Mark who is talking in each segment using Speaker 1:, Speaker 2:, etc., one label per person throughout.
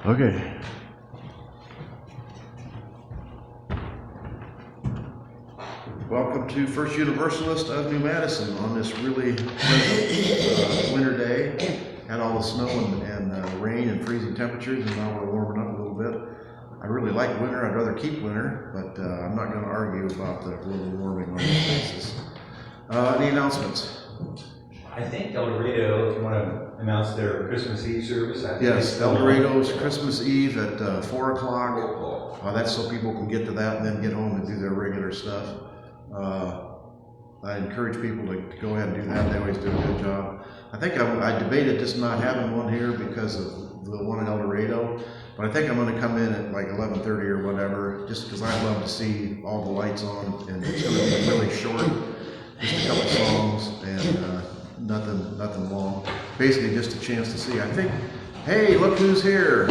Speaker 1: Okay. Welcome to First Universalist of New Madison on this really pleasant winter day. Had all the snow and rain and freezing temperatures, and now we're warming up a little bit. I really like winter. I'd rather keep winter, but I'm not going to argue about the global warming on this basis. Any announcements?
Speaker 2: I think El Dorado, if you want to announce their Christmas Eve service.
Speaker 1: Yes, El Dorado's Christmas Eve at 4 o'clock. That's so people can get to that and then get home and do their regular stuff. I encourage people to go ahead and do that. They always do a good job. I think I debated just not having one here because of the one in El Dorado, but I think I'm going to come in at like 11:30 or whatever, just because I love to see all the lights on, and it's going to be really short, just a couple songs and nothing long. Basically, just a chance to see. I think, hey, look who's here.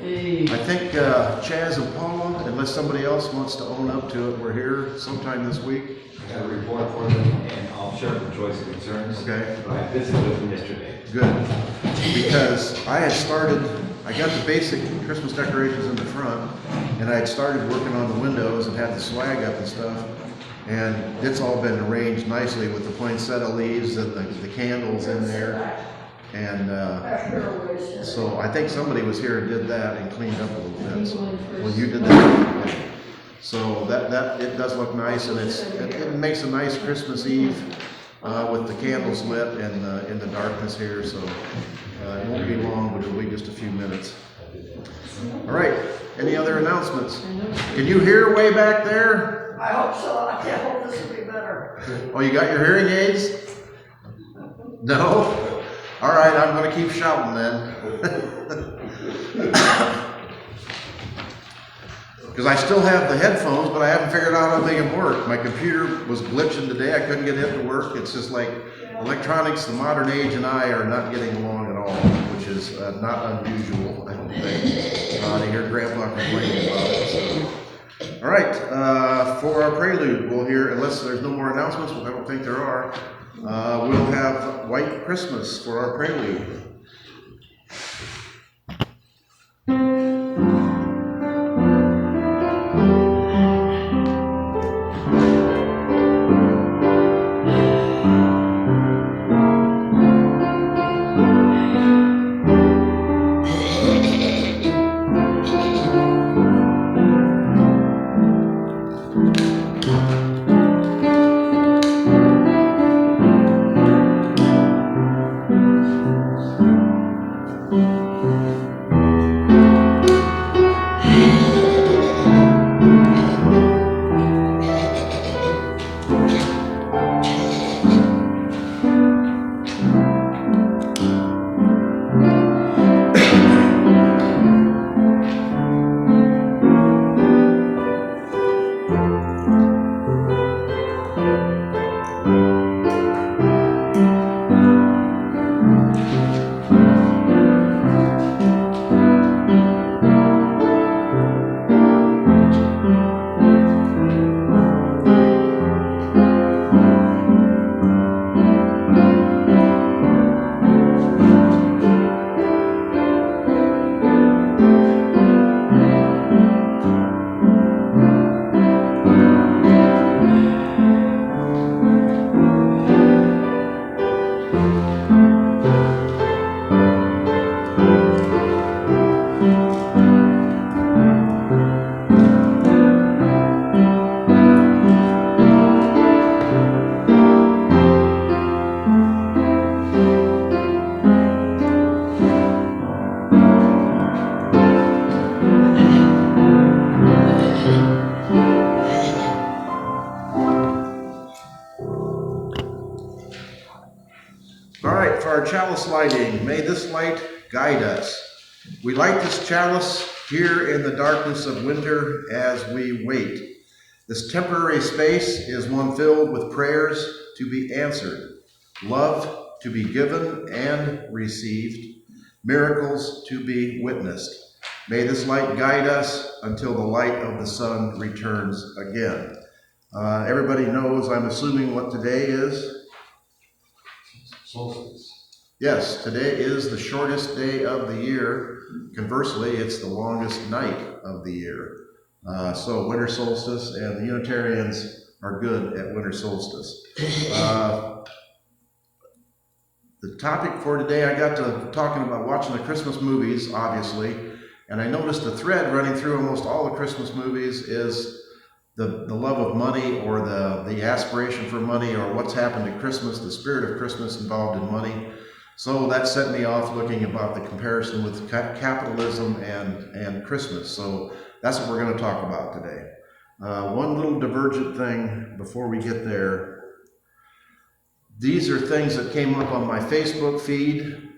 Speaker 1: I think Chaz and Paula, unless somebody else wants to own up to it, we're here sometime this week.
Speaker 2: I got a report for them, and I'll share the choice of concerns.
Speaker 1: Okay.
Speaker 2: But I visited with them yesterday.
Speaker 1: Good. Because I got the basic Christmas decorations in the front, and I had started working on the windows and had the swag up and stuff. And it's all been arranged nicely with the poinsettia leaves and the candles in there. And so I think somebody was here and did that and cleaned up a little bit. So, well, you did that. So that it does look nice, and it makes a nice Christmas Eve with the candles lit and in the darkness here. So it won't be long, but it'll be just a few minutes. All right. Any other announcements? Can you hear way back there?
Speaker 3: I hope so. I hope this will be better.
Speaker 1: Oh, you got your hearing aids? No? All right, I'm going to keep shouting then. Because I still have the headphones, but I haven't figured out how to make them work. My computer was glitching today. I couldn't get it to work. It's just like electronics, the modern age, and I are not getting along at all, which is not unusual, I don't think, to hear Grandpa complaining about it. So. All right, for our prelude, we'll hear, unless there's no more announcements, I don't think there are, we'll have White Christmas for our prelude. Chalice lighting. May this light guide us. We light this chalice here in the darkness of winter as we wait. This temporary space is one filled with prayers to be answered, love to be given and received, miracles to be witnessed. May this light guide us until the light of the sun returns again. Everybody knows, I'm assuming, what today is?
Speaker 2: Solstice.
Speaker 1: Yes, today is the shortest day of the year. Conversely, it's the longest night of the year. So winter solstice, and the Unitarians are good at winter solstice. The topic for today, I got to talking about watching the Christmas movies, obviously, and I noticed the thread running through almost all the Christmas movies is the love of money, or the aspiration for money, or what's happened to Christmas, the spirit of Christmas involved in money. So that set me off looking about the comparison with capitalism and Christmas. So that's what we're going to talk about today. One little divergent thing before we get there. These are things that came up on my Facebook feed,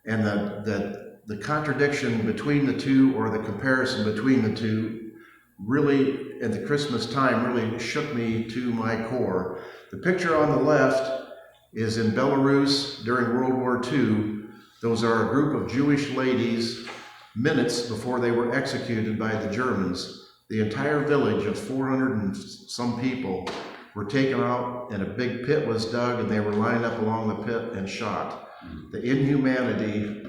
Speaker 1: and the contradiction between the two, or the comparison between the two, really at the Christmas time really shook me to my core. The picture on the left is in Belarus during World War II. Those are a group of Jewish ladies minutes before they were executed by the Germans. The entire village of 400 and some people were taken out, and a big pit was dug, and they were lined up along the pit and shot. The inhumanity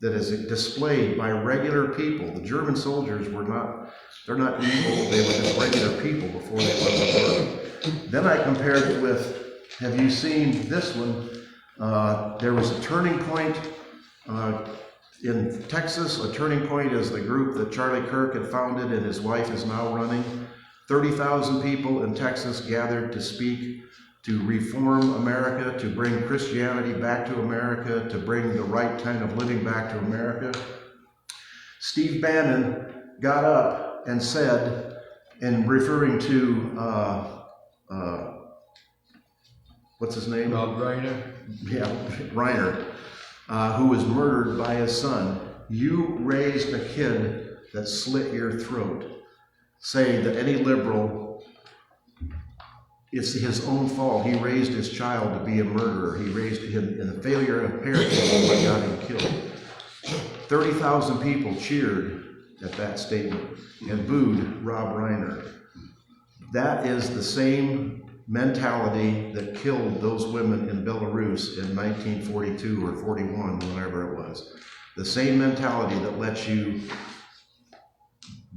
Speaker 1: that is displayed by regular people. The German soldiers they're not evil, they were just regular people before they went to war. Then I compared it with, have you seen this one? There was a turning point in Texas. A turning point is the group that Charlie Kirk had founded and his wife is now running. 30,000 people in Texas gathered to speak, to reform America, to bring Christianity back to America, to bring the right kind of living back to America. Steve Bannon got up and said, in referring to, what's his name?
Speaker 4: Rob Reiner.
Speaker 1: Yeah, Reiner, who was murdered by his son. You raised a kid that slit your throat. Saying that any liberal, it's his own fault. He raised his child to be a murderer. He raised him in the failure of parenting what got him killed. 30,000 people cheered at that statement and booed Rob Reiner. That is the same mentality that killed those women in Belarus in 1942 or 41, whenever it was. The same mentality that lets you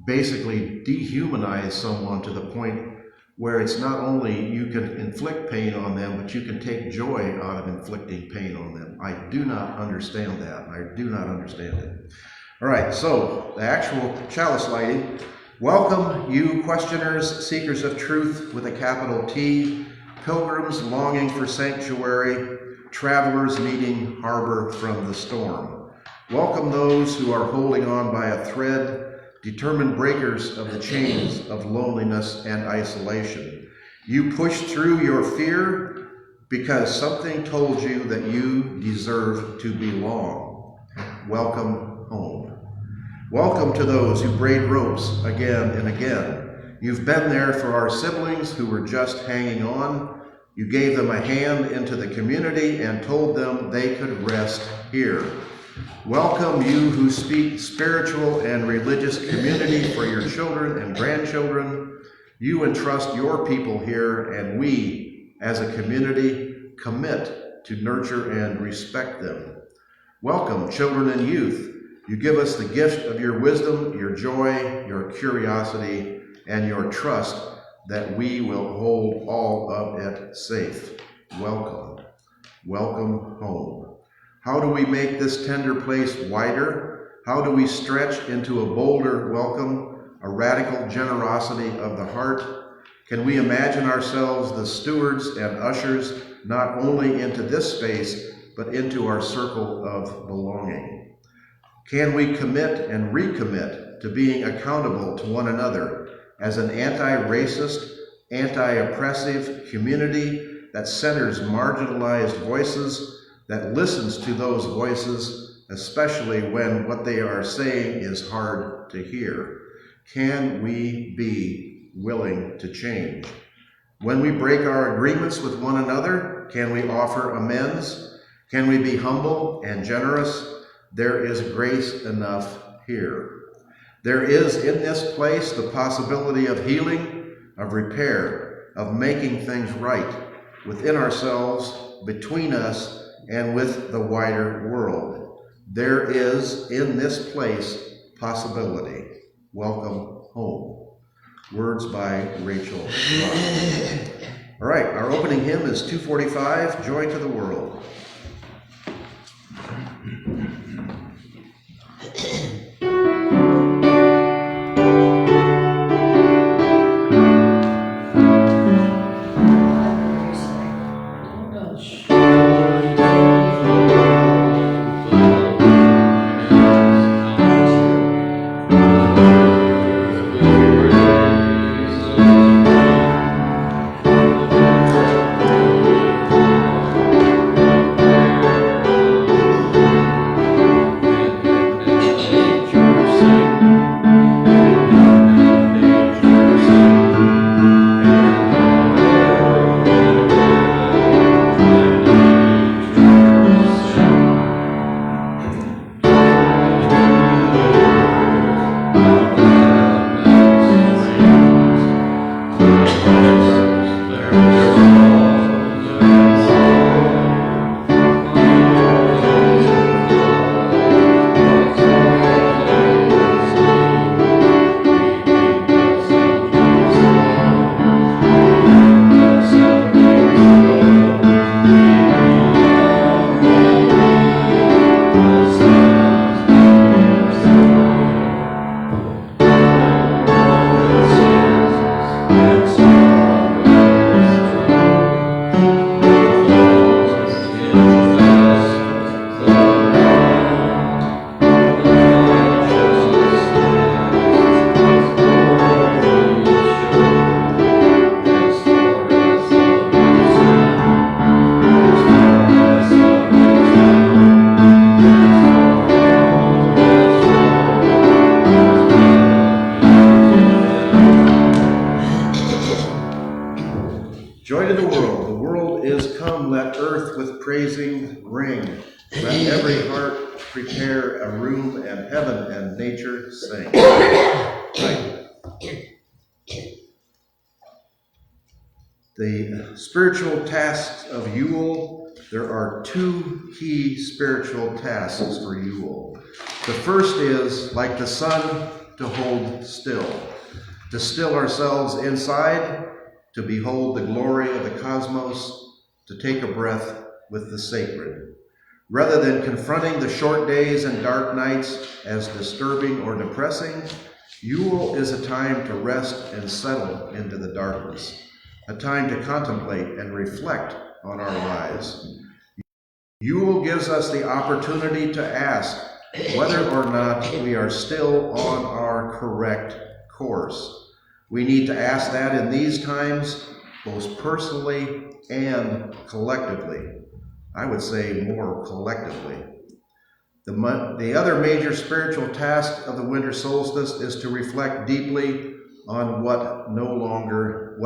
Speaker 1: basically dehumanize someone to the point where it's not only you can inflict pain on them, but you can take joy out of inflicting pain on them. I do not understand that. I do not understand it. All right, so the actual chalice lighting. Welcome, you questioners, seekers of truth with a capital T, pilgrims longing for sanctuary, travelers needing harbor from the storm. Welcome those who are holding on by a thread, determined breakers of the chains of loneliness and isolation. You push through your fear because something told you that you deserve to belong. Welcome home. Welcome to those who braid ropes again and again. You've been there for our siblings who were just hanging on. You gave them a hand into the community and told them they could rest here. Welcome you who speak spiritual and religious community for your children and grandchildren. You entrust your people here, and we, as a community, commit to nurture and respect them. Welcome, children and youth. You give us the gift of your wisdom, your joy, your curiosity, and your trust that we will hold all of it safe. Welcome. Welcome home. How do we make this tender place wider? How do we stretch into a bolder welcome, a radical generosity of the heart? Can we imagine ourselves the stewards and ushers not only into this space, but into our circle of belonging? Can we commit and recommit to being accountable to one another as an anti-racist, anti-oppressive community that centers marginalized voices, that listens to those voices, especially when what they are saying is hard to hear? Can we be willing to change? When we break our agreements with one another, can we offer amends? Can we be humble and generous? There is grace enough here. There is in this place the possibility of healing, of repair, of making things right within ourselves, between us, and with the wider world. There is in this place possibility. Welcome home. Words by Rachel Ross. All right, our opening hymn is 245, Joy to the World. Joy to the world. The world is come. Let earth with praising ring. Let every heart prepare a room, and heaven and nature sing. Right. The spiritual tasks of Yule. There are two key spiritual tasks for Yule. The first is, like the sun, to hold still. To still ourselves inside, to behold the glory of the cosmos, to take a breath with the sacred. Rather than confronting the short days and dark nights as disturbing or depressing, Yule is a time to rest and settle into the darkness, a time to contemplate and reflect on our lives. Yule gives us the opportunity to ask whether or not we are still on our correct course. We need to ask that in these times, both personally and collectively. I would say more collectively. The other major spiritual task of the winter solstice is to reflect deeply on what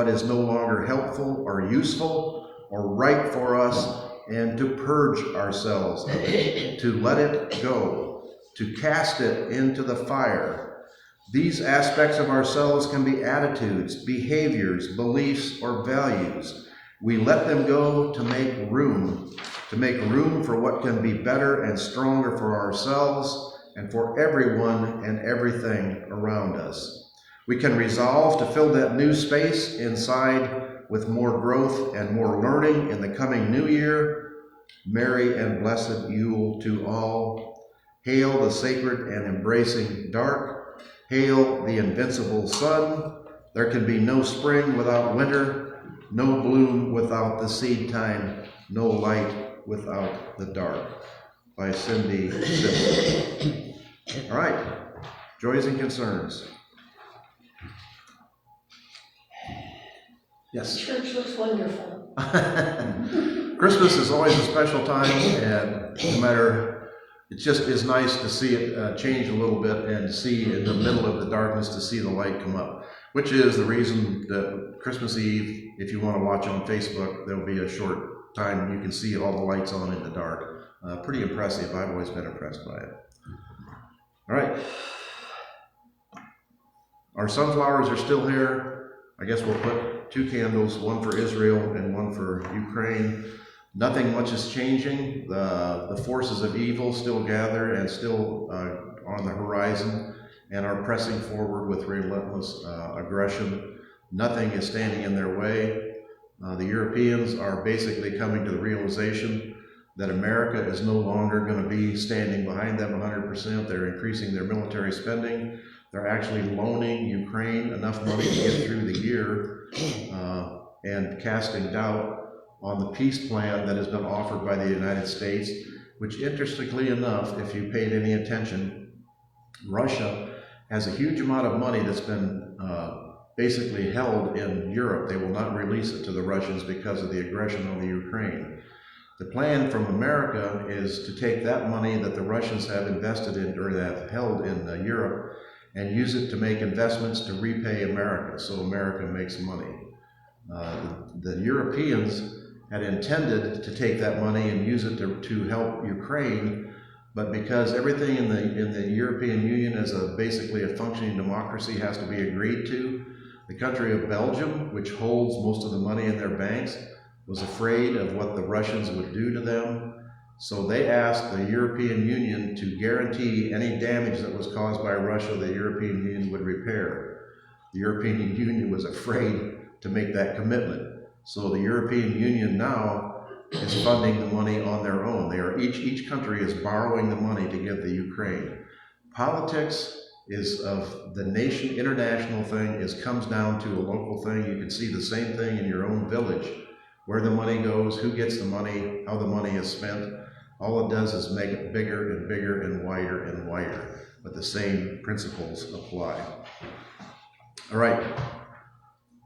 Speaker 1: is no longer helpful or useful or right for us, and to purge ourselves of it, to let it go, to cast it into the fire. These aspects of ourselves can be attitudes, behaviors, beliefs, or values. We let them go to make room for what can be better and stronger for ourselves and for everyone and everything around us. We can resolve to fill that new space inside with more growth and more learning in the coming new year. Merry and blessed Yule to all. Hail the sacred and embracing dark. Hail the invincible sun. There can be no spring without winter, no bloom without the seed time, no light without the dark. By Cindy Simpson. All right, joys and concerns. Yes?
Speaker 3: Church looks wonderful.
Speaker 1: Christmas is always a special time, and no matter, it just is nice to see it change a little bit and see in the middle of the darkness to see the light come up, which is the reason that Christmas Eve, if you want to watch on Facebook, there'll be a short time you can see all the lights on in the dark. Pretty impressive. I've always been impressed by it. All right. Our sunflowers are still here. I guess we'll put 2 candles, one for Israel and one for Ukraine. Nothing much is changing. The forces of evil still gather and still on the horizon and are pressing forward with relentless aggression. Nothing is standing in their way. The Europeans are basically coming to the realization that America is no longer going to be standing behind them 100%. They're increasing their military spending. They're actually loaning Ukraine enough money to get through the year and casting doubt on the peace plan that has been offered by the United States, which, interestingly enough, if you paid any attention, Russia has a huge amount of money that's been basically held in Europe. They will not release it to the Russians because of the aggression on the Ukraine. The plan from America is to take that money that the Russians have invested in or have held in Europe and use it to make investments to repay America, so America makes money. The Europeans had intended to take that money and use it to help Ukraine, but because everything in the European Union as basically a functioning democracy has to be agreed to, the country of Belgium, which holds most of the money in their banks, was afraid of what the Russians would do to them. So they asked the European Union to guarantee any damage that was caused by Russia, the European Union would repair. The European Union was afraid to make that commitment. So the European Union now is funding the money on their own. Each country is borrowing the money to give the Ukraine. Politics is of the nation, international thing, comes down to a local thing. You can see the same thing in your own village. Where the money goes, who gets the money, how the money is spent. All it does is make it bigger and bigger and wider, but the same principles apply. All right.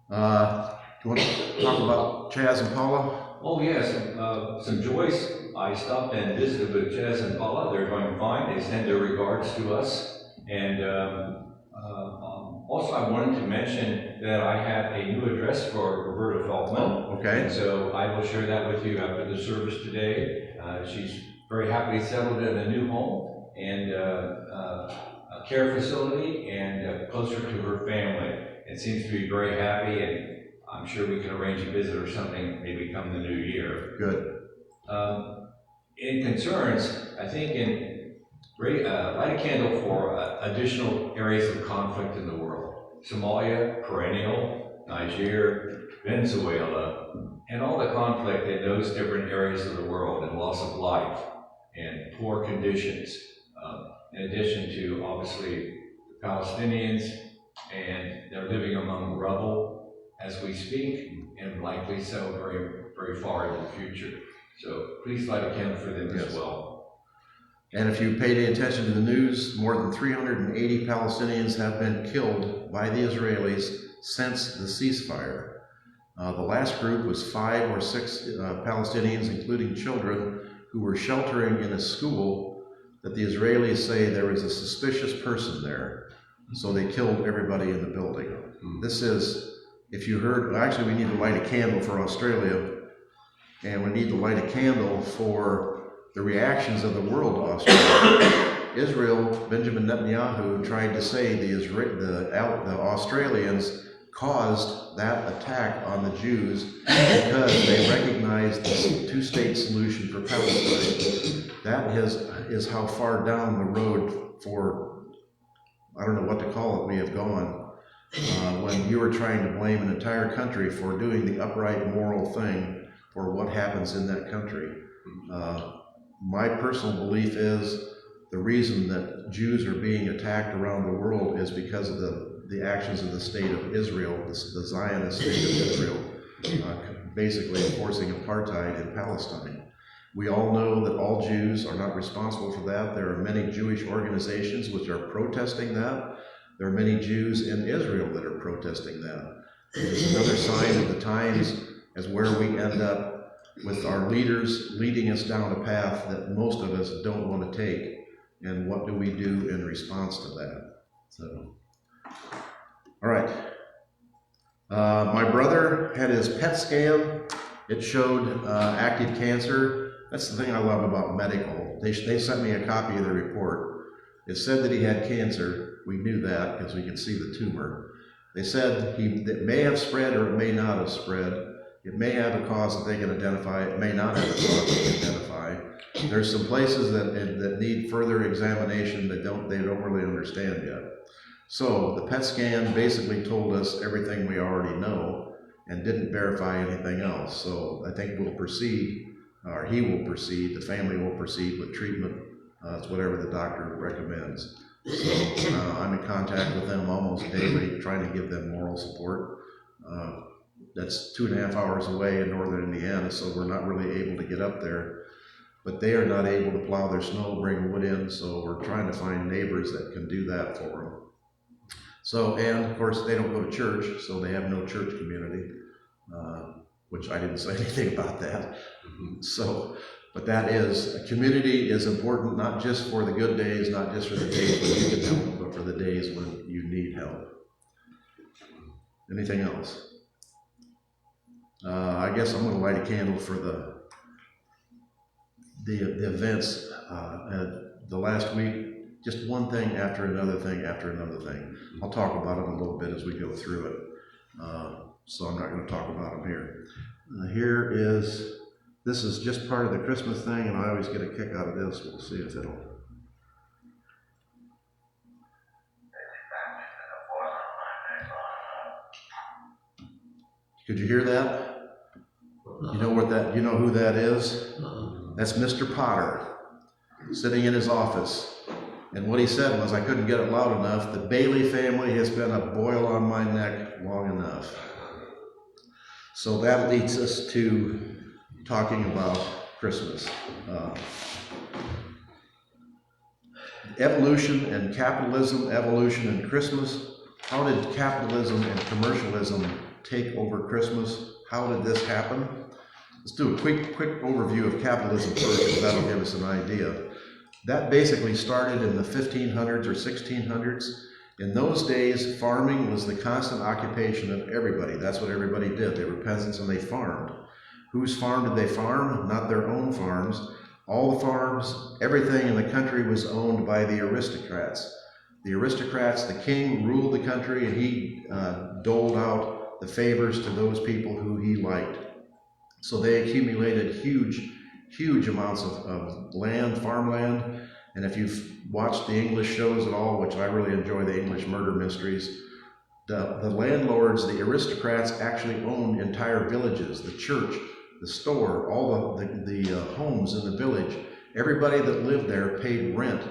Speaker 1: Do you want to talk about Chaz and Paula?
Speaker 4: Oh yes, so Joyce, I stopped and visited with Chaz and Paula. They're doing fine. They send their regards to us. And also I wanted to mention that I have a new address for Roberta Feldman.
Speaker 1: Okay.
Speaker 4: And so I will share that with you after the service today. She's very happily settled in a new home and a care facility and closer to her family. It seems to be very happy, and I'm sure we can arrange a visit or something maybe come the new year.
Speaker 1: Good.
Speaker 4: In concerns, I think light a candle for additional areas of conflict in the world. Somalia, perennial, Niger, Venezuela, and all the conflict in those different areas of the world and loss of life and poor conditions. In addition to, obviously, the Palestinians, and they're living among rubble as we speak, and likely so very, very far in the future. So please light a candle for them as well.
Speaker 1: And if you paid any attention to the news, more than 380 Palestinians have been killed by the Israelis since the ceasefire. The last group was 5 or 6 Palestinians, including children, who were sheltering in a school that the Israelis say there was a suspicious person there. So they killed everybody in the building. This is, if you heard, actually we need to light a candle for Australia, and we need to light a candle for the reactions of the world to Australia. Israel, Benjamin Netanyahu tried to say the Australians caused that attack on the Jews because they recognized the two-state solution for Palestine. That is how far down the road for, I don't know what to call it, we have gone. When you are trying to blame an entire country for doing the upright moral thing for what happens in that country. My personal belief is the reason that Jews are being attacked around the world is because of the actions of the state of Israel, the Zionist state of Israel, basically enforcing apartheid in Palestine. We all know that all Jews are not responsible for that. There are many Jewish organizations which are protesting that. There are many Jews in Israel that are protesting that. It's another sign of the times as where we end up with our leaders leading us down a path that most of us don't want to take. And what do we do in response to that? So, all right. My brother had his PET scan. It showed active cancer. That's the thing I love about medical. They sent me a copy of the report. It said that he had cancer. We knew that because we could see the tumor. They said it may have spread or it may not have spread. It may have a cause that they can identify, it may not have a cause they can identify. There's some places that need further examination that they don't really understand yet. So the PET scan basically told us everything we already know and didn't verify anything else. So I think we'll proceed, or he will proceed, the family will proceed with treatment. It's whatever the doctor recommends. So I'm in contact with them almost daily, trying to give them moral support. That's 2.5 hours away in northern Indiana, so we're not really able to get up there. But they are not able to plow their snow, bring wood in, so we're trying to find neighbors that can do that for them. So, and of course, they don't go to church, so they have no church community, which I didn't say anything about that. So, but that is, a community is important, not just for the good days, not just for the days when you can help, but for the days when you need help. Anything else? I guess I'm going to light a candle for the events the last week. Just one thing after another thing after another thing. I'll talk about them a little bit as we go through it. So I'm not going to talk about them here. This is just part of the Christmas thing, and I always get a kick out of this. We'll see if it'll. Could you hear that? You know what that? You know who that is? That's Mr. Potter, sitting in his office. And what he said was, I couldn't get it loud enough. The Bailey family has been a boil on my neck long enough. So that leads us to talking about Christmas. Evolution and capitalism, evolution and Christmas. How did capitalism and commercialism take over Christmas? How did this happen? Let's do a quick overview of capitalism first, because that'll give us an idea. That basically started in the 1500s or 1600s. In those days, farming was the constant occupation of everybody. That's what everybody did. They were peasants and they farmed. Whose farm did they farm? Not their own farms. All the farms, everything in the country was owned by the aristocrats. The aristocrats, the king ruled the country, and he doled out the favors to those people who he liked. So they accumulated huge amounts of land, farmland. And if you've watched the English shows at all, which I really enjoy, the English murder mysteries, the landlords, the aristocrats actually owned entire villages, the church, the store, all the homes in the village. Everybody that lived there paid rent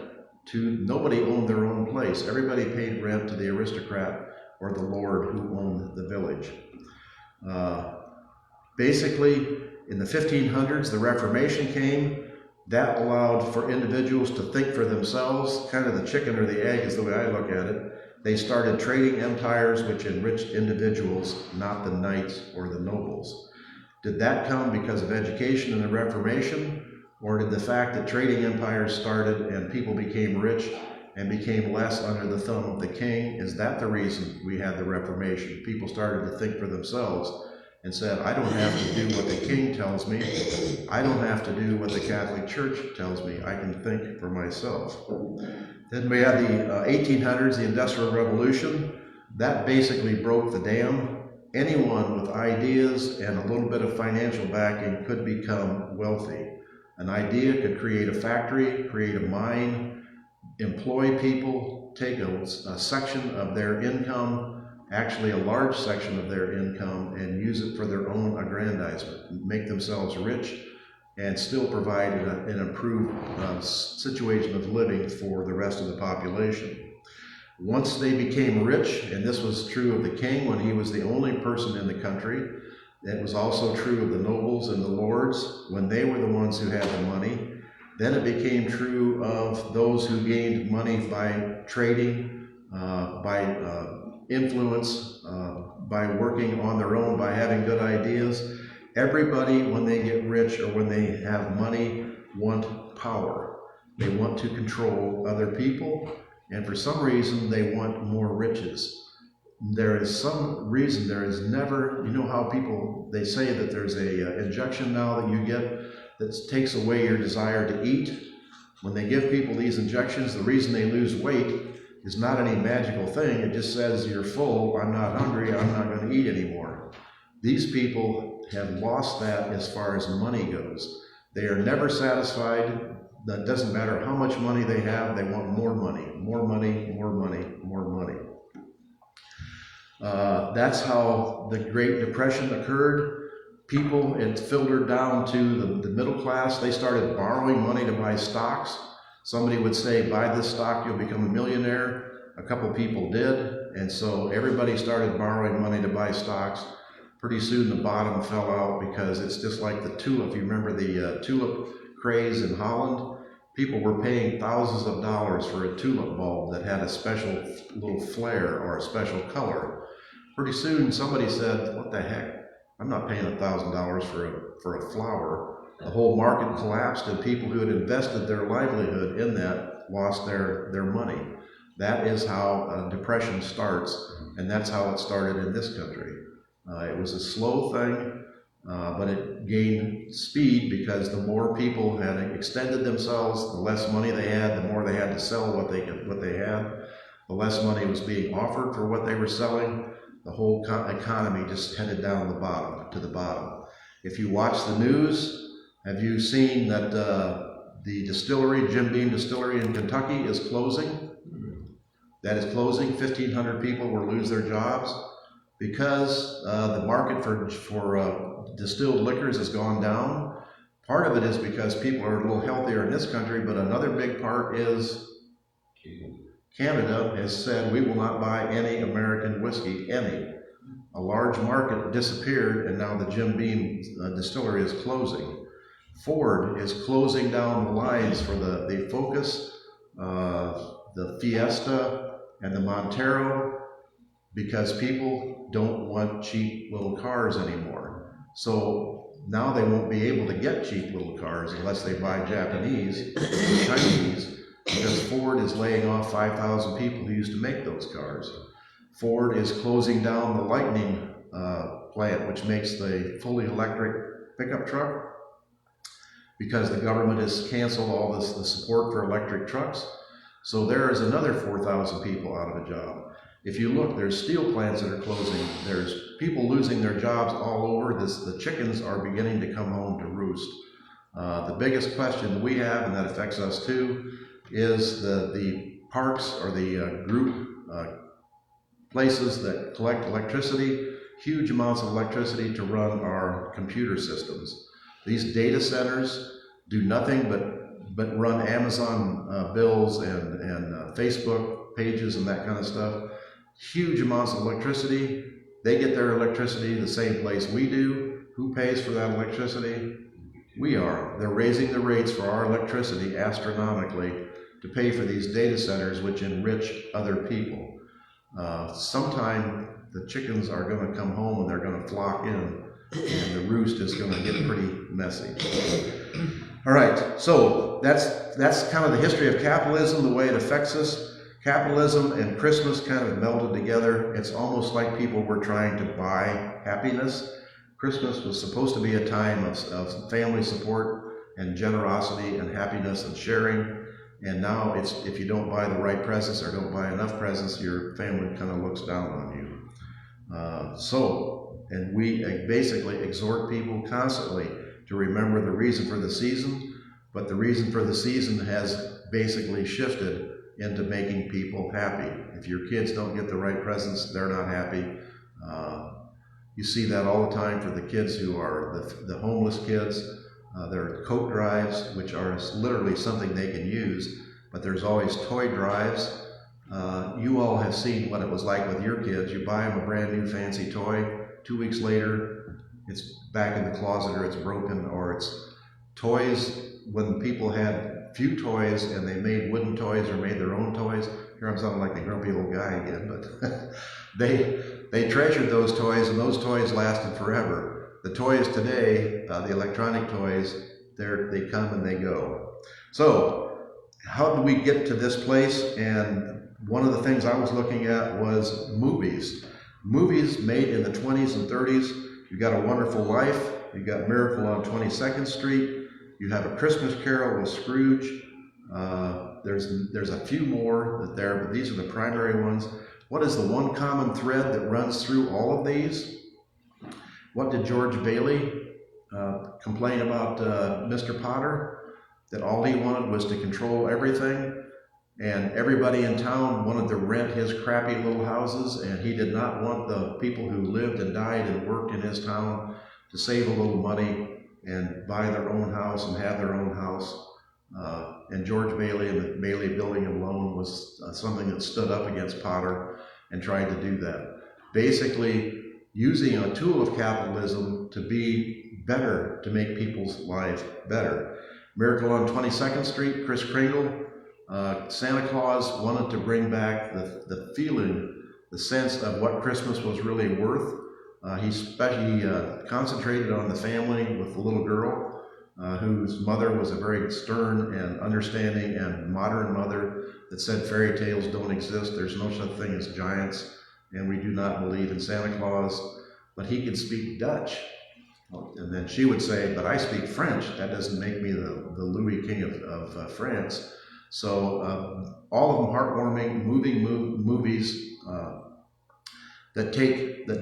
Speaker 1: to, nobody owned their own place. Everybody paid rent to the aristocrat or the lord who owned the village. Basically, in the 1500s, the Reformation came. That allowed for individuals to think for themselves, kind of the chicken or the egg is the way I look at it. They started trading empires which enriched individuals, not the knights or the nobles. Did that come because of education and the Reformation, or did the fact that trading empires started and people became rich and became less under the thumb of the king? Is that the reason we had the Reformation? People started to think for themselves and said, I don't have to do what the king tells me. I don't have to do what the Catholic Church tells me. I can think for myself. Then we had the 1800s, the Industrial Revolution. That basically broke the dam. Anyone with ideas and a little bit of financial backing could become wealthy. An idea could create a factory, create a mine, employ people, take a section of their income, actually a large section of their income, and use it for their own aggrandizement, make themselves rich, and still provide an improved situation of living for the rest of the population. Once they became rich, and this was true of the king when he was the only person in the country, it was also true of the nobles and the lords when they were the ones who had the money. Then it became true of those who gained money by trading, by influence, by working on their own, by having good ideas. Everybody, when they get rich or when they have money, want power. They want to control other people, and for some reason, they want more riches. There is some reason, there is never, you know how people, they say that there's a injection now that you get that takes away your desire to eat. When they give people these injections, the reason they lose weight is not any magical thing. It just says, you're full, I'm not hungry, I'm not going to eat anymore. These people have lost that as far as money goes. They are never satisfied. That doesn't matter how much money they have, they want more money, more money, more money, more money. That's how the Great Depression occurred. People, it filtered down to the middle class. They started borrowing money to buy stocks. Somebody would say, buy this stock, you'll become a millionaire. A couple people did, and so everybody started borrowing money to buy stocks. Pretty soon the bottom fell out because it's just like the tulip. You remember the tulip craze in Holland? People were paying thousands of dollars for a tulip bulb that had a special little flare or a special color. Pretty soon somebody said, what the heck? I'm not paying $1,000 for a flower. The whole market collapsed, and people who had invested their livelihood in that lost their money. That is how depression starts, and that's how it started in this country. It was a slow thing, but it gained speed because the more people had extended themselves, the less money they had, the more they had to sell what they had, the less money was being offered for what they were selling. The whole economy just headed down to the bottom. If you watch the news, have you seen that the distillery, Jim Beam Distillery in Kentucky, is closing? That is closing. 1,500 people will lose their jobs because the market for distilled liquors has gone down. Part of it is because people are a little healthier in this country, but another big part is Canada has said we will not buy any American whiskey, any. A large market disappeared, and now the Jim Beam distillery is closing. Ford is closing down the lines for the Focus, the Fiesta, and the Montero because people don't want cheap little cars anymore. So now they won't be able to get cheap little cars unless they buy Japanese or Chinese, because Ford is laying off 5,000 people who used to make those cars. Ford is closing down the Lightning plant, which makes the fully electric pickup truck, because the government has canceled all the support for electric trucks. So there is another 4,000 people out of a job. If you look, there's steel plants that are closing. There's people losing their jobs all over. The chickens are beginning to come home to roost. The biggest question we have, and that affects us too, is the parks or the group places that collect electricity, huge amounts of electricity to run our computer systems. These data centers do nothing but run Amazon bills and Facebook pages and that kind of stuff. Huge amounts of electricity. They get their electricity the same place we do. Who pays for that electricity? We are. They're raising the rates for our electricity astronomically to pay for these data centers, which enrich other people. Sometime the chickens are going to come home and they're going to flock in, and the roost is going to get pretty messy. All right, so that's kind of the history of capitalism, the way it affects us. Capitalism and Christmas kind of melded together. It's almost like people were trying to buy happiness. Christmas was supposed to be a time of family support and generosity and happiness and sharing. And now it's, if you don't buy the right presents or don't buy enough presents, your family kind of looks down on you. And we basically exhort people constantly to remember the reason for the season, but the reason for the season has basically shifted into making people happy. If your kids don't get the right presents, they're not happy. You see that all the time for the kids who are the homeless kids. There are coat drives, which are literally something they can use, but there's always toy drives. You all have seen what it was like with your kids. You buy them a brand new fancy toy, 2 weeks later, it's back in the closet, or it's broken, or it's toys. When people had few toys and they made wooden toys or made their own toys, here I'm sounding like the grumpy old guy again, but they treasured those toys, and those toys lasted forever. The toys today, the electronic toys, they come and they go. So how did we get to this place? And one of the things I was looking at was movies. Movies made in the 20s and 30s. You got A Wonderful Life, you got Miracle on 22nd Street, you have A Christmas Carol with Scrooge. There's a few more there, but these are the primary ones. What is the one common thread that runs through all of these? What did George Bailey complain about Mr. Potter? That all he wanted was to control everything, and everybody in town wanted to rent his crappy little houses, and he did not want the people who lived and died and worked in his town to save a little money and buy their own house and have their own house. And George Bailey and the Bailey Building and Loan was something that stood up against Potter and tried to do that. Basically, using a tool of capitalism to be better, to make people's lives better. Miracle on 22nd Street, Kris Kringle, Santa Claus wanted to bring back the feeling, the sense of what Christmas was really worth. He concentrated on the family with the little girl, whose mother was a very stern and understanding and modern mother that said fairy tales don't exist, there's no such thing as giants, and we do not believe in Santa Claus. But he could speak Dutch. And then she would say, but I speak French. That doesn't make me the Louis King of France. So all of them heartwarming, moving movies that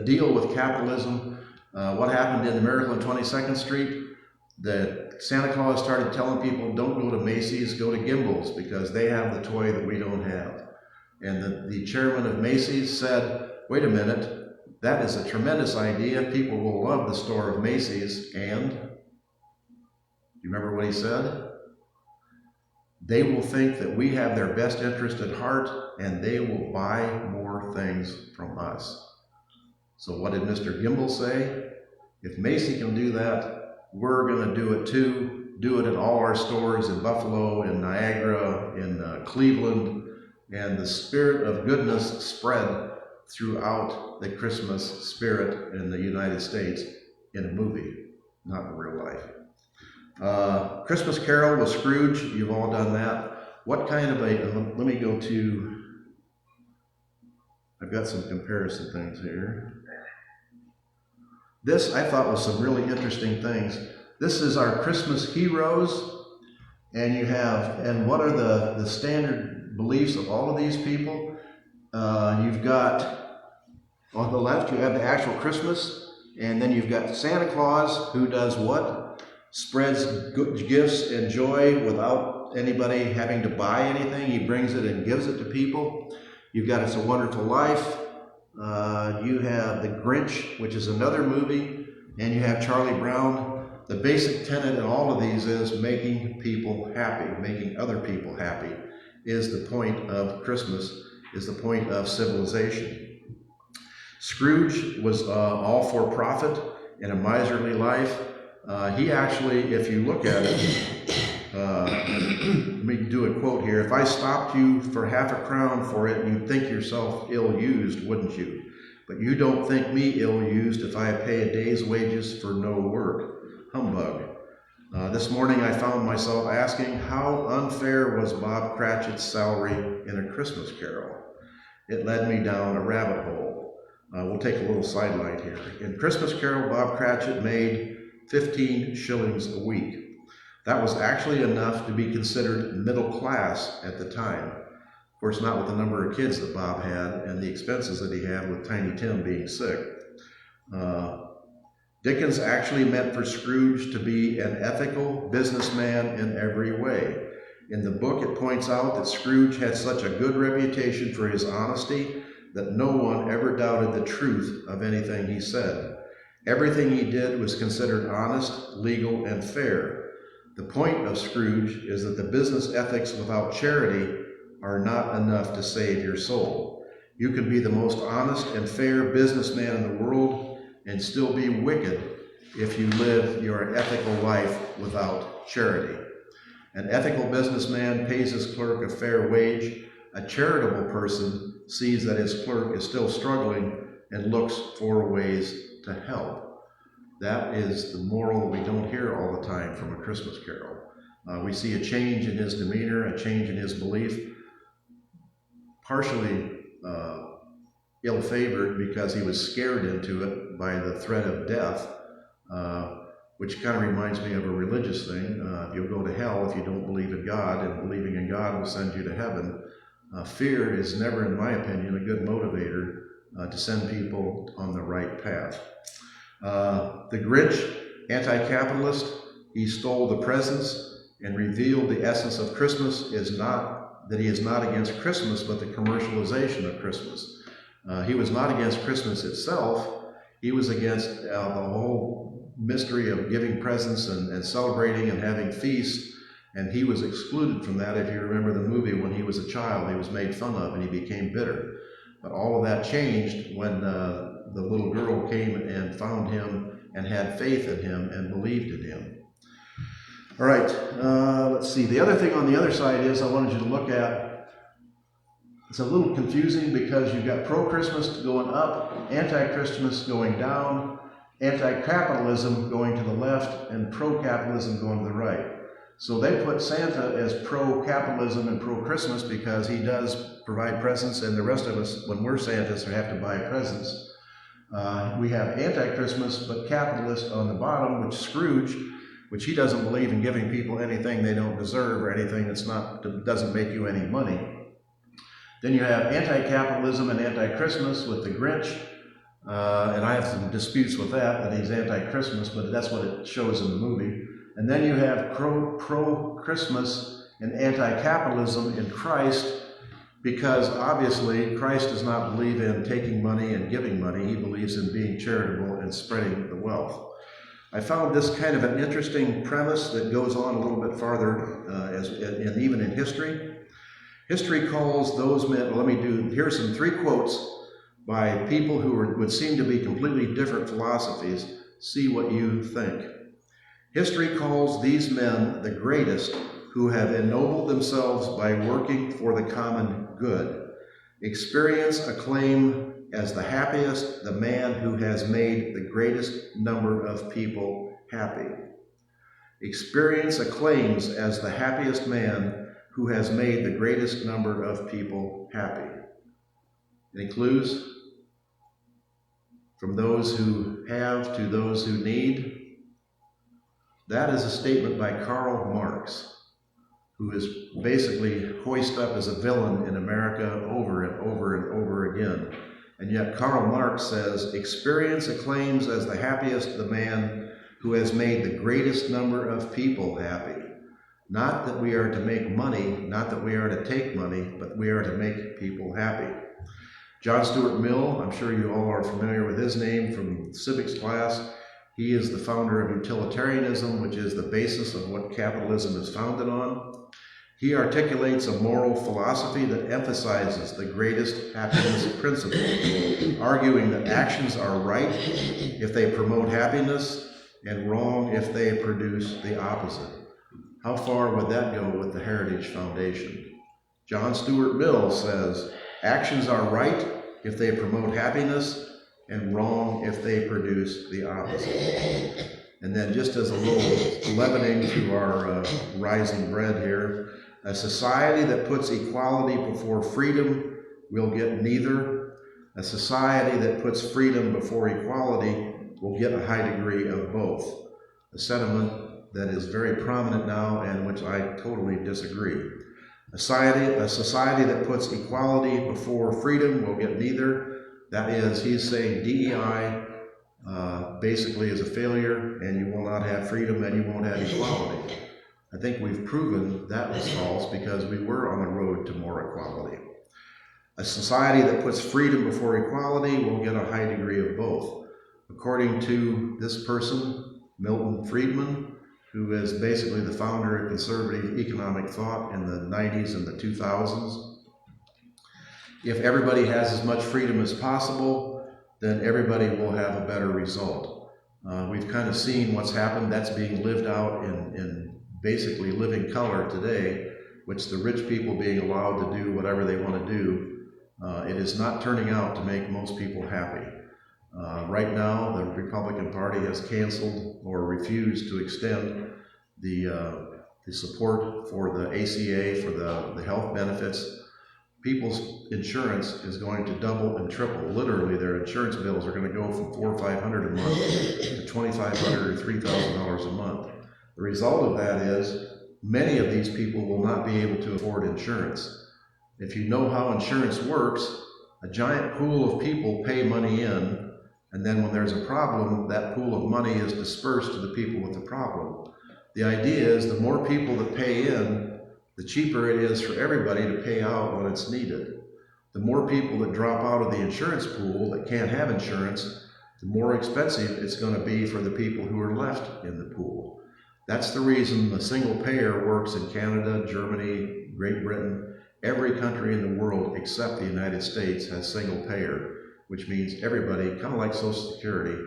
Speaker 1: deal with capitalism. What happened in the Miracle on 22nd Street? That Santa Claus started telling people, don't go to Macy's, go to Gimbel's, because they have the toy that we don't have. And the chairman of Macy's said, wait a minute, that is a tremendous idea. People will love the store of Macy's. And you remember what he said? They will think that we have their best interest at heart, and they will buy more things from us. So what did Mr. Gimbel say? If Macy can do that, we're going to do it too. Do it in all our stores in Buffalo, in Niagara, in Cleveland, and the spirit of goodness spread throughout the Christmas spirit in the United States in a movie, not in real life. Christmas Carol with Scrooge, you've all done that. What kind of let me go to, I've got some comparison things here. This I thought was some really interesting things. This is our Christmas heroes, and and what are the standard beliefs of all of these people? You've got, on the left, you have the actual Christmas, and then you've got Santa Claus, who does what? Spreads good gifts and joy without anybody having to buy anything. He brings it and gives it to people. You've got It's a Wonderful Life. You have The Grinch, which is another movie, and you have Charlie Brown. The basic tenet in all of these is making people happy, making other people happy is the point of Christmas, is the point of civilization. Scrooge was all for profit and a miserly life. He actually, if you look at it, let me do a quote here. If I stopped you for half a crown for it, you'd think yourself ill-used, wouldn't you? But you don't think me ill-used if I pay a day's wages for no work. Humbug. This morning I found myself asking, how unfair was Bob Cratchit's salary in A Christmas Carol? It led me down a rabbit hole. We'll take a little sidelight here. In Christmas Carol, Bob Cratchit made 15 shillings a week. That was actually enough to be considered middle class at the time. Of course, not with the number of kids that Bob had and the expenses that he had with Tiny Tim being sick. Dickens actually meant for Scrooge to be an ethical businessman in every way. In the book, it points out that Scrooge had such a good reputation for his honesty that no one ever doubted the truth of anything he said. Everything he did was considered honest, legal, and fair. The point of Scrooge is that the business ethics without charity are not enough to save your soul. You can be the most honest and fair businessman in the world and still be wicked if you live your ethical life without charity. An ethical businessman pays his clerk a fair wage. A charitable person sees that his clerk is still struggling and looks for ways to help. That is the moral we don't hear all the time from A Christmas Carol. We see a change in his demeanor, a change in his belief, partially ill-favored because he was scared into it by the threat of death, which kind of reminds me of a religious thing. You'll go to hell if you don't believe in God, and believing in God will send you to heaven. Fear is never, in my opinion, a good motivator to send people on the right path. The Grinch, anti-capitalist, he stole the presents and revealed the essence of Christmas is not that he is not against Christmas, but the commercialization of Christmas. He was not against Christmas itself. He was against the whole mystery of giving presents and celebrating and having feasts. And he was excluded from that. If you remember the movie, when he was a child, he was made fun of and he became bitter. But all of that changed when the little girl came and found him and had faith in him and believed in him. All right, let's see. The other thing on the other side is I wanted you to look at, it's a little confusing because you've got pro-Christmas going up, anti-Christmas going down, anti-capitalism going to the left, and pro-capitalism going to the right. So they put Santa as pro-capitalism and pro-Christmas because he does provide presents, and the rest of us, when we're Santas, have to buy presents. We have anti-Christmas, but capitalist on the bottom, which Scrooge, which he doesn't believe in giving people anything they don't deserve or anything that doesn't make you any money. Then you have anti-capitalism and anti-Christmas with the Grinch, and I have some disputes with that he's anti-Christmas, but that's what it shows in the movie. And then you have pro-Christmas and anti-capitalism in Christ, because obviously Christ does not believe in taking money and giving money. He believes in being charitable and spreading the wealth. I found this kind of an interesting premise that goes on a little bit farther, and even in history. History calls those men, here's some 3 quotes by people who would seem to be completely different philosophies. See what you think. History calls these men the greatest who have ennobled themselves by working for the common good. Experience acclaim as the happiest the man who has made the greatest number of people happy. Experience acclaims as the happiest man who has made the greatest number of people happy. Any clues? From those who have to those who need. That is a statement by Karl Marx, who is basically hoisted up as a villain in America over and over and over again. And yet Karl Marx says, experience acclaims as the happiest the man who has made the greatest number of people happy. Not that we are to make money, not that we are to take money, but we are to make people happy. John Stuart Mill, I'm sure you all are familiar with his name from civics class. He is the founder of utilitarianism, which is the basis of what capitalism is founded on. He articulates a moral philosophy that emphasizes the greatest happiness principle, arguing that actions are right if they promote happiness and wrong if they produce the opposite. How far would that go with the Heritage Foundation? John Stuart Mill says, actions are right if they promote happiness and wrong if they produce the opposite. And then just as a little leavening to our rising bread here, a society that puts equality before freedom will get neither. A society that puts freedom before equality will get a high degree of both. A sentiment that is very prominent now and which I totally disagree. A society that puts equality before freedom will get neither. That is, he's saying DEI basically is a failure, and you will not have freedom and you won't have equality. I think we've proven that was false because we were on the road to more equality. A society that puts freedom before equality will get a high degree of both. According to this person, Milton Friedman, who is basically the founder of conservative economic thought in the 90s and the 2000s, if everybody has as much freedom as possible, then everybody will have a better result. We've kind of seen what's happened. That's being lived out in basically living color today, which the rich people being allowed to do whatever they want to do. It is not turning out to make most people happy. Right now, the Republican Party has canceled or refused to extend the support for the ACA, for the health benefits. People's insurance is going to double and triple. Literally, their insurance bills are going to go from $400 or $500 a month to $2,500 or $3,000 a month. The result of that is many of these people will not be able to afford insurance. If you know how insurance works, a giant pool of people pay money in, And then when there's a problem, that pool of money is dispersed to the people with the problem. The idea is the more people that pay in, the cheaper it is for everybody to pay out when it's needed. The more people that drop out of the insurance pool that can't have insurance, the more expensive it's going to be for the people who are left in the pool. That's the reason the single payer works in Canada, Germany, Great Britain. Every country in the world except the United States has single payer, which means everybody, kind of like Social Security,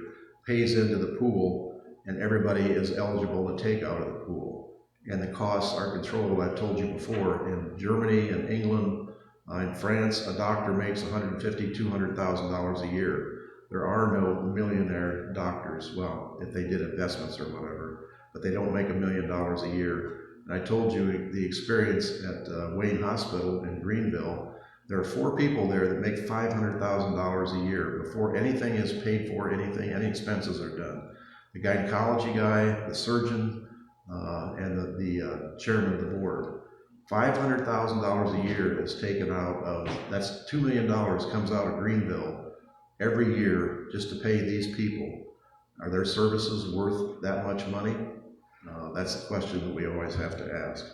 Speaker 1: pays into the pool and everybody is eligible to take out of the pool. And the costs are controlled. I've told you before, in Germany and England, in France, a doctor makes $150,000, $200,000 a year. There are no millionaire doctors, well, if they did investments or whatever, but they don't make $1 million a year. And I told you the experience at Wayne Hospital in Greenville. There are 4 people there that make $500,000 a year before anything is paid for, any expenses are done. The gynecology guy, the surgeon, and the chairman of the board. $500,000 a year is taken out of, that's $2 million comes out of Greenville every year just to pay these people. Are their services worth that much money? That's the question that we always have to ask.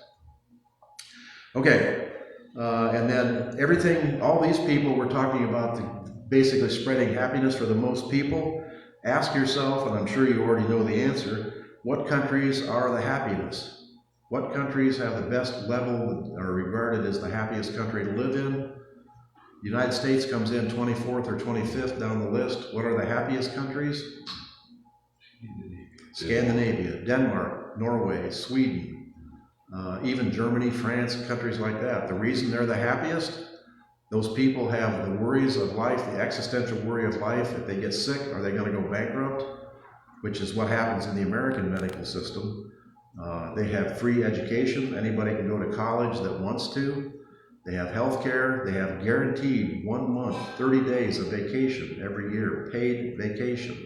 Speaker 1: Okay, and then everything, all these people we're talking about basically spreading happiness for the most people. Ask yourself, and I'm sure you already know the answer, what countries are the happiest? What countries have the best level, are regarded as the happiest country to live in? The United States comes in 24th or 25th down the list. What are the happiest countries? Scandinavia, Denmark, Norway, Sweden, even Germany, France, countries like that. The reason they're the happiest, those people have the worries of life, the existential worry of life. If they get sick, are they going to go bankrupt? Which is what happens in the American medical system. They have free education. Anybody can go to college that wants to. They have health care. They have guaranteed 1 month, 30 days of vacation every year, paid vacation.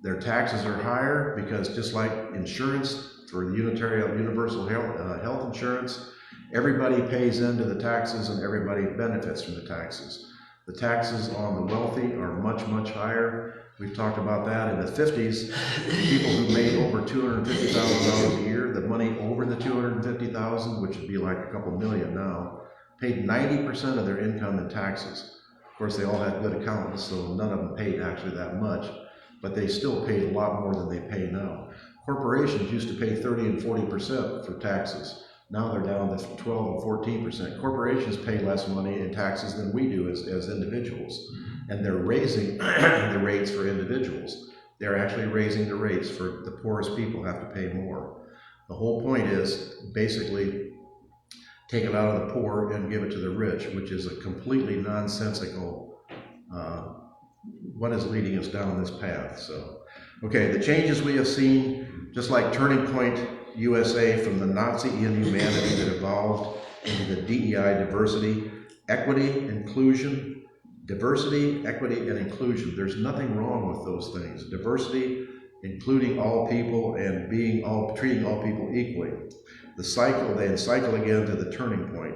Speaker 1: Their taxes are higher because just like insurance for the universal health insurance, everybody pays into the taxes and everybody benefits from the taxes. The taxes on the wealthy are much, much higher. We've talked about that in the 50s. People who made over $250,000 a year, the money over the $250,000, which would be like a couple million now, paid 90% of their income in taxes. Of course, they all had good accountants, so none of them paid actually that much, but they still paid a lot more than they pay now. Corporations used to pay 30 and 40% for taxes. Now they're down to 12 and 14%. Corporations pay less money in taxes than we do as individuals. And they're raising the rates for individuals. They're actually raising the rates for the poorest people have to pay more. The whole point is basically take it out of the poor and give it to the rich, which is a completely nonsensical, what is leading us down this path. So, okay, the changes we have seen, just like Turning Point USA, from the Nazi inhumanity that evolved into the DEI, diversity, equity, inclusion, diversity, equity, and inclusion. There's nothing wrong with those things. Diversity, including all people, and treating all people equally. They cycle again to the turning point.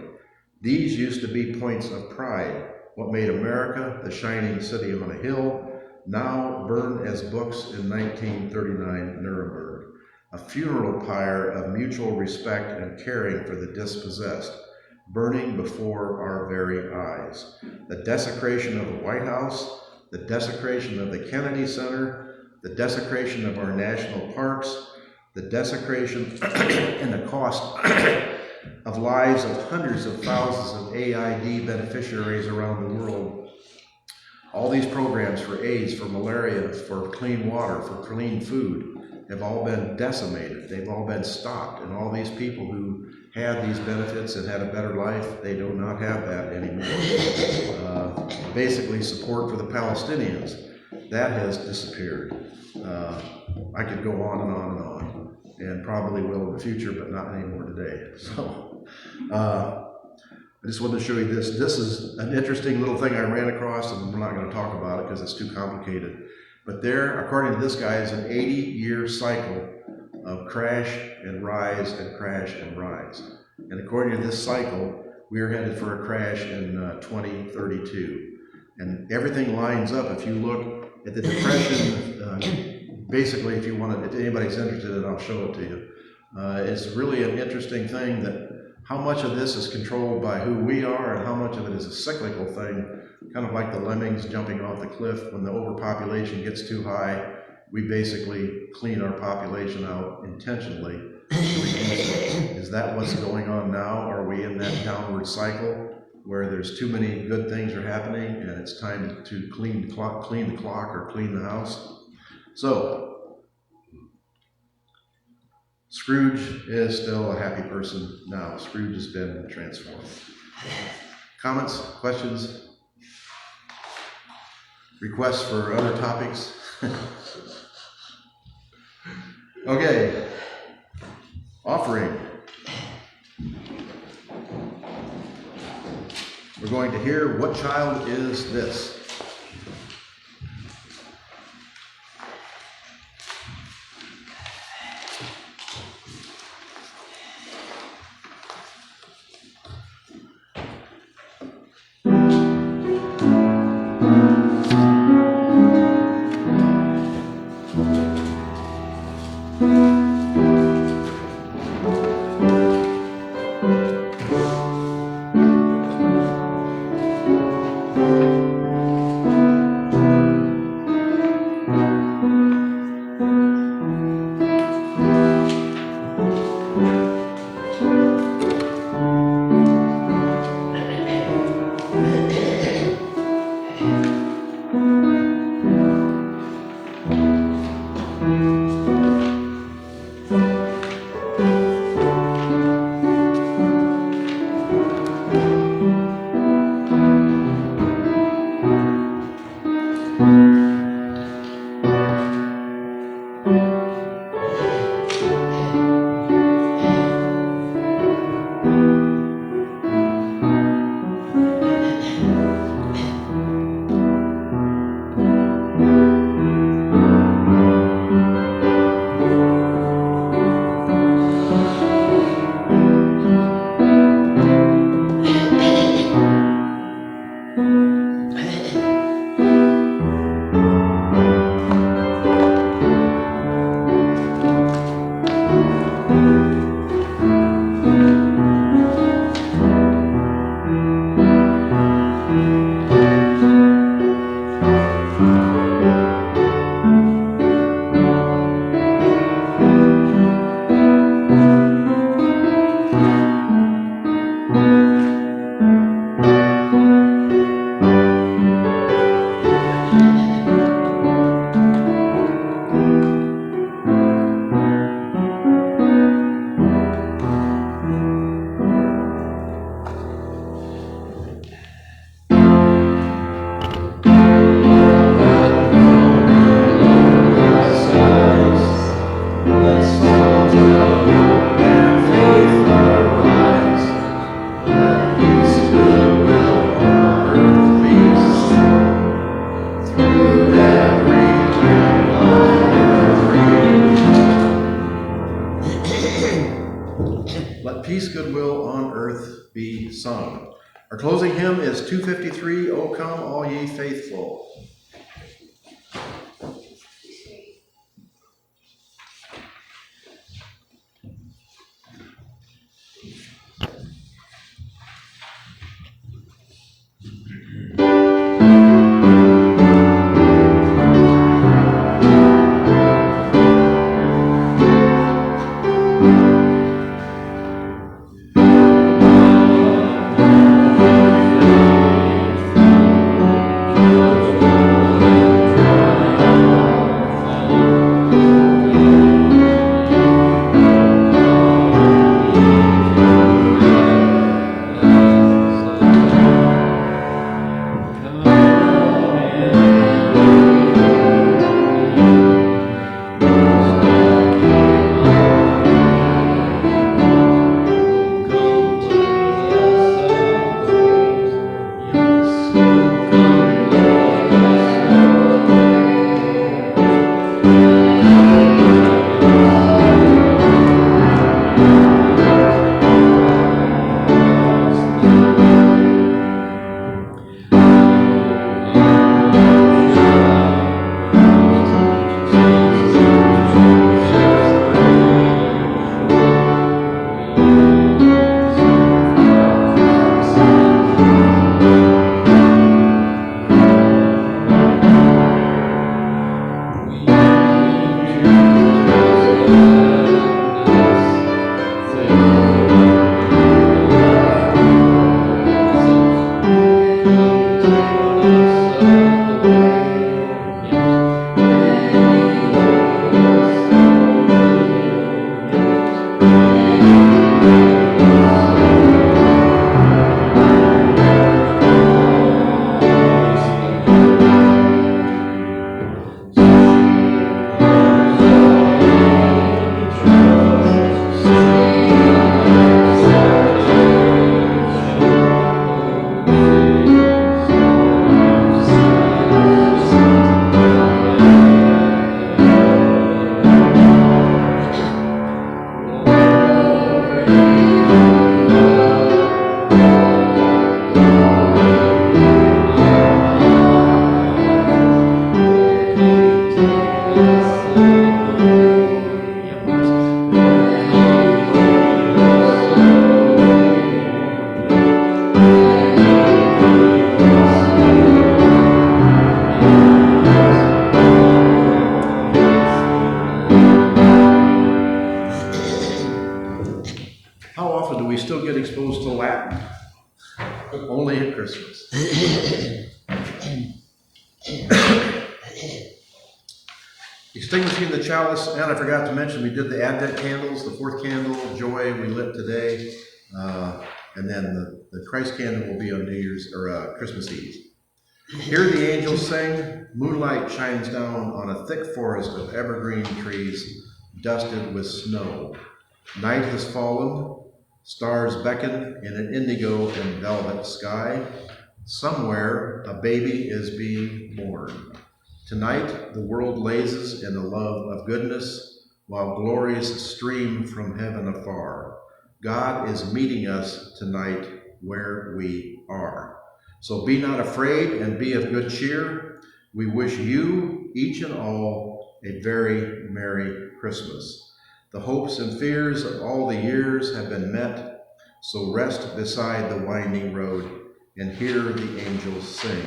Speaker 1: These used to be points of pride. What made America the shining city on a hill, now burned as books in 1939 Nuremberg. A funeral pyre of mutual respect and caring for the dispossessed, burning before our very eyes. The desecration of the White House, the desecration of the Kennedy Center, the desecration of our national parks, the desecration and the cost of lives of hundreds of thousands of AID beneficiaries around the world. All these programs for AIDS, for malaria, for clean water, for clean food have all been decimated. They've all been stopped. And all these people who had these benefits and had a better life, they do not have that anymore. Basically, support for the Palestinians, that has disappeared. I could go on and on and on, and probably will in the future, but not anymore today. So, I just wanted to show you this. This is an interesting little thing I ran across, and we're not going to talk about it because it's too complicated. But there, according to this guy, is an 80-year cycle of crash and rise and crash and rise. And according to this cycle, we are headed for a crash in 2032. And everything lines up. If you look at the Depression, basically, if you want to, if anybody's interested in it, I'll show it to you. It's really an interesting thing that how much of this is controlled by who we are and how much of it is a cyclical thing, kind of like the lemmings jumping off the cliff. When the overpopulation gets too high, we basically clean our population out intentionally. Is that what's going on now? Are we in that downward cycle where there's too many good things are happening and it's time to clean the clock or clean the house? So, Scrooge is still a happy person now. Scrooge has been transformed. Comments, questions, requests for other topics? Okay. Offering. We're going to hear, what child is this? Sung. Our closing hymn is 253, O Come All Ye Faithful. Christmas. Extinguishing the chalice, and I forgot to mention, we did the Advent candles, the fourth candle, Joy, we lit today, and then the Christ candle will be on New Year's, or Christmas Eve. Hear the angels sing, moonlight shines down on a thick forest of evergreen trees dusted with snow. Night has fallen, stars beckon in an indigo and velvet sky. Somewhere a baby is being born. Tonight the world lazes in the love of goodness, while glories stream from heaven afar. God is meeting us tonight where we are. So be not afraid and be of good cheer. We wish you, each and all, a very Merry Christmas. The hopes and fears of all the years have been met, so rest beside the winding road and hear the angels sing.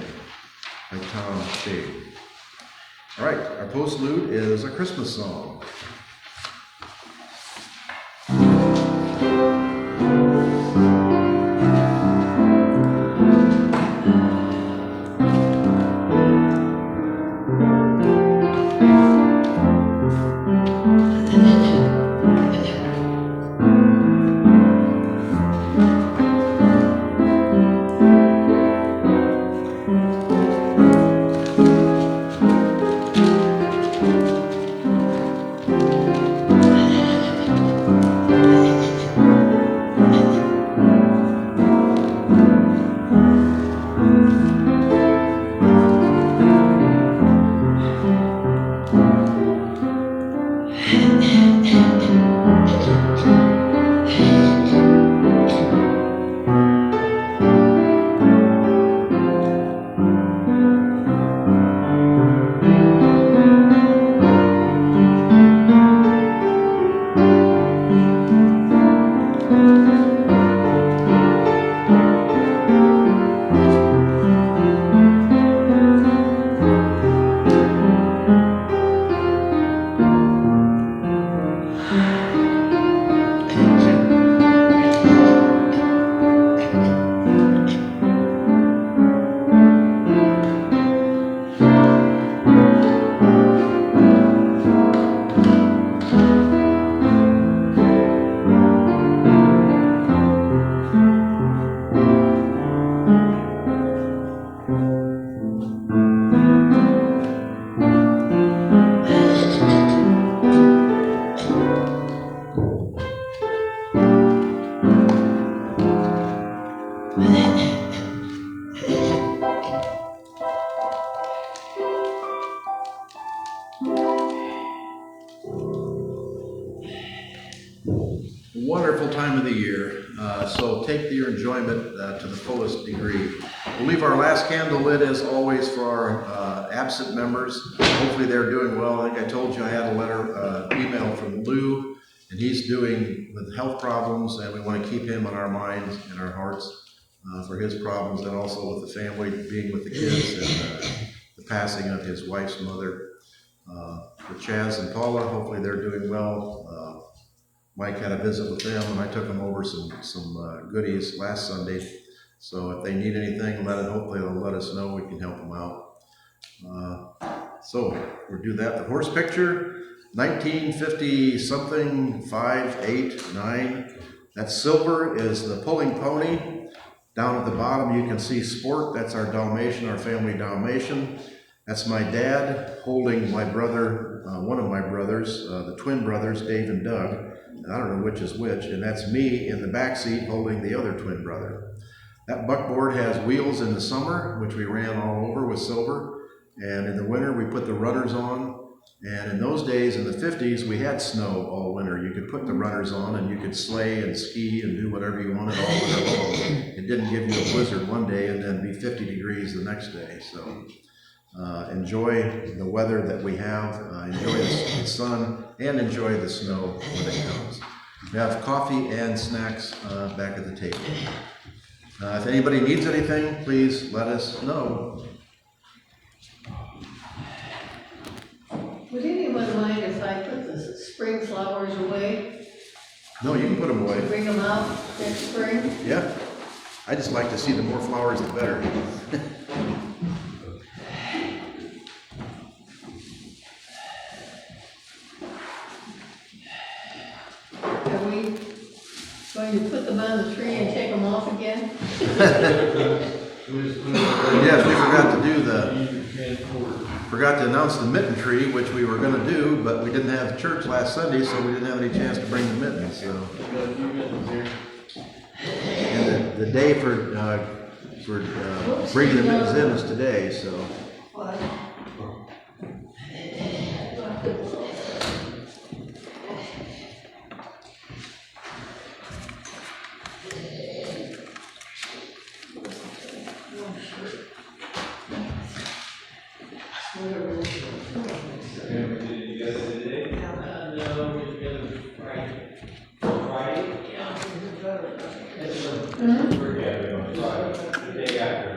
Speaker 1: By Tom Shade. All right, our postlude is a Christmas song. Wonderful time of the year, so take your enjoyment to the fullest degree. We'll leave our last candle lit as always for our absent members. Hopefully they're doing well. I think I told you I had a letter, email from Lou, and he's doing with health problems, and we want to keep him on our minds and our hearts for his problems, and also with the family, being with the kids, and the passing of his wife's mother. For Chaz and Paula, hopefully they're doing well. Mike had a visit with them, and I took them over some goodies last Sunday. So if they need anything, hopefully they'll let us know. We can help them out. So we'll do that. The horse picture, 1950 something, 5, 8, 9. That silver is the pulling pony. Down at the bottom you can see Sport. That's our Dalmatian, our family Dalmatian. That's my dad holding my brother, one of my brothers, the twin brothers, Dave and Doug. I don't know which is which, and that's me in the back seat holding the other twin brother. That buckboard has wheels in the summer, which we ran all over with silver, and in the winter we put the runners on. And in those days, in the 50s, we had snow all winter. You could put the runners on and you could sleigh and ski and do whatever you wanted all winter long. It didn't give you a blizzard one day and then be 50 degrees the next day. So enjoy the weather that we have, enjoy the sun, and enjoy the snow when it comes. We have coffee and snacks back at the table. If anybody needs anything, please let us know.
Speaker 3: Would anyone mind if I put the spring flowers away?
Speaker 1: No, you can put them away.
Speaker 3: Bring them out next spring?
Speaker 1: Yeah. I just like to see the more flowers, the better.
Speaker 3: Are we going to put them on the tree and take them off again?
Speaker 1: Yes, we forgot to announce the mitten tree, which we were gonna do, but we didn't have church last Sunday, so we didn't have any chance to bring the mittens, so. And the day for bringing the mittens in is today, so.
Speaker 3: What?
Speaker 4: We're gathering on Friday, the day after.